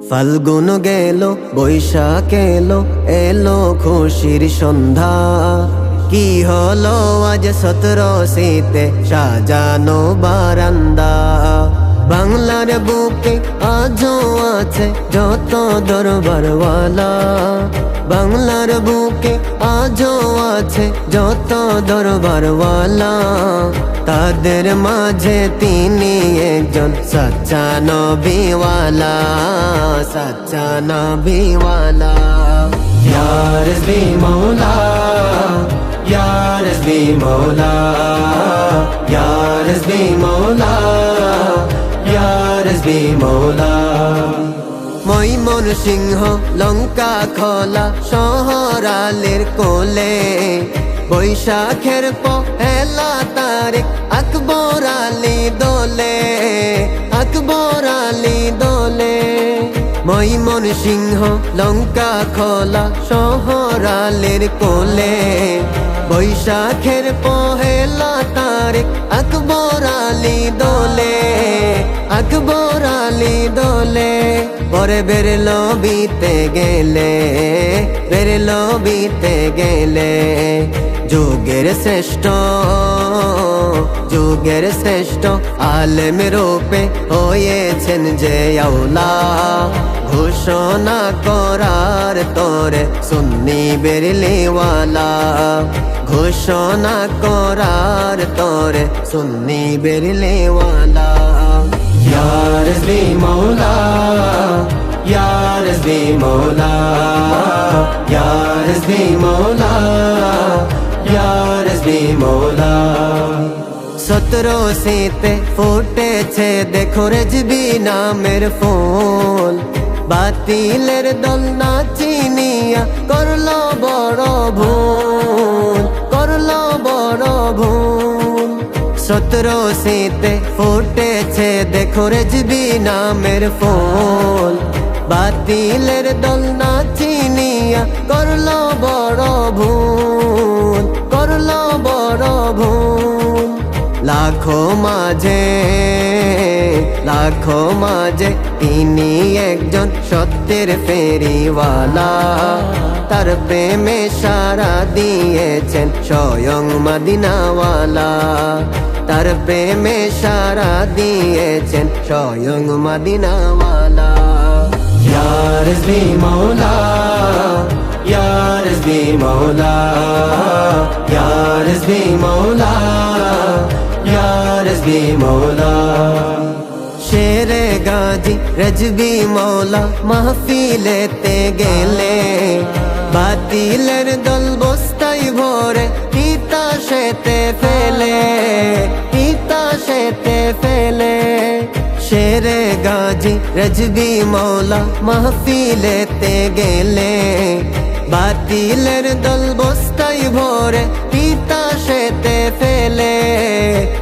ফাল্গুন গেল বৈশাখ এলো, এলো খুশির সন্ধ্যা। কি হলো আজ 17 শীতে সাজানো বারান্দা। বাংলার বুকে আজও আছে যত দরবারওয়ালা, বাংলার বুকে আজও আছে যত দরবারওয়ালা। তাদের মাঝে তিনি একজন সচ্চা নবীওয়ালা, সচ্চা নবীওয়ালা। ইয়া রাসূলি মৌলা, ইয়া রাসূলি মৌলা, ইয়া রাসূলি মৌলা, ইয়া রাসূলি মৌলা। ময়মনসিংহ লঙ্কা খোলা শহরালের কোলে, বৈশাখের পহেলা তারিখ আকবর আলী দোলে, আকবর আলী দোলে। ময়মনসিংহ লঙ্কা খোলা শহরালের কোলে, বৈশাখের পহেলা তারিখ আকবর আলী দোলে, আকবর আলী দোলে। পরে বেরলো বিতে গেলে, বেরলো বিতে গেলে, যুগের শ্রেষ্ঠ, যুগের শ্রেষ্ঠ আলেম রূপে হয়েছেন যে আওলা। ঘোষণা করার তোরে সুন্নি বেরলিওয়ালা, ঘোষণা করার তোরে সুন্নি বেরলিওয়ালা। ইয়া রাসূলি মৌলা, ইয়া রাসূলি মৌলা, ইয়া রাসূলি মৌলা, ইয়া রাসূলি মৌলা। 17 শীতে ফুটেছে দেখো রেজবি নামের ফুল, বাতিলের দল না চিনিয়া করলো বড় ভুল, করলো বড় ভুল। 17 শীতে ফুটেছে দেখো রেজবি নামের ফুল, বাতিলের দল না চিনিয়া করলো বড় ভুল, করলো বড় ভুল। লাখো মাঝে, লাখো মাঝে তিনি একজন সত্যের ফেরিওয়ালা। তার প্রেমে সারা দিয়েছেন স্বয়ং মদিনাওয়ালা, তার প্রেমে সারা দিয়েছেন স্বয়ং মদিনাওয়ালা। ইয়া রাসূলি মৌলা, ইয়া রাসূলি মৌলা, ইয়া রাসূলি মৌলা, ইয়া রাসূলি মৌলা। শেরে গাজী রেজবি মৌলা মাহফিলেতে গেলে, বাতিলের দল বস্তায় ভরে তিতাসেতে ফেলে, তিতাসেতে ফেলে। শেরে গাজী রেজবি মৌলা মাহফিলেতে গেলে, বাতিলের দল বস্তায় ভরে তিতাসেতে ফেলে,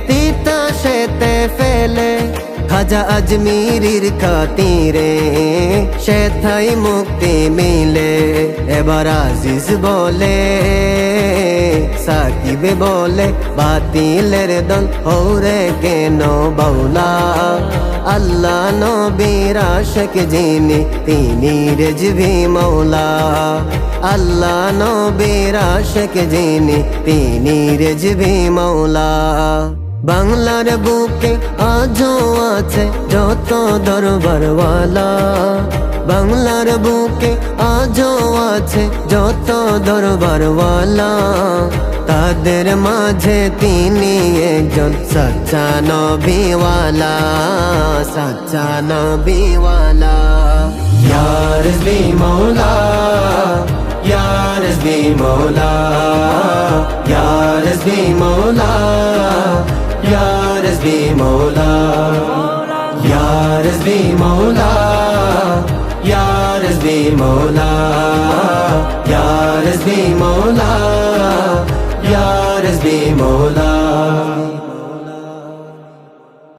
তিতাসেতে ফেলে। খাজা আজমিরির খাতিরে সেথাই মুক্তি মিলে। এবার আজিজ বলে, সাকিবে বলে, বাতিলের দল ওরে কেন বাউলা। আল্লাহ নবীর আশিক যিনি তিনি রেজবি মৌলা, আল্লাহ নবীর আশিক যিনি তিনি রেজবি মৌলা। বাংলার বুকে আজও আছে যত দরবারওয়ালা, বাংলার বুকে আজও আছে যত দরবারওয়ালা। তাদের মাঝে তিনি একজন সচ্চা নবীওয়ালা, সচ্চা নবীওয়ালা। ইয়া রাসূলি মৌলা, ইয়া রাসূলি মৌলা, ইয়া রাসূলি মৌলা, ইয়া রাসূলি মৌলা, ইয়া রাসূলি মৌলা, ইয়া রাসূলি মৌলা, ইয়া রাসূলি মৌলা, ইয়া রাসূলি মৌলা।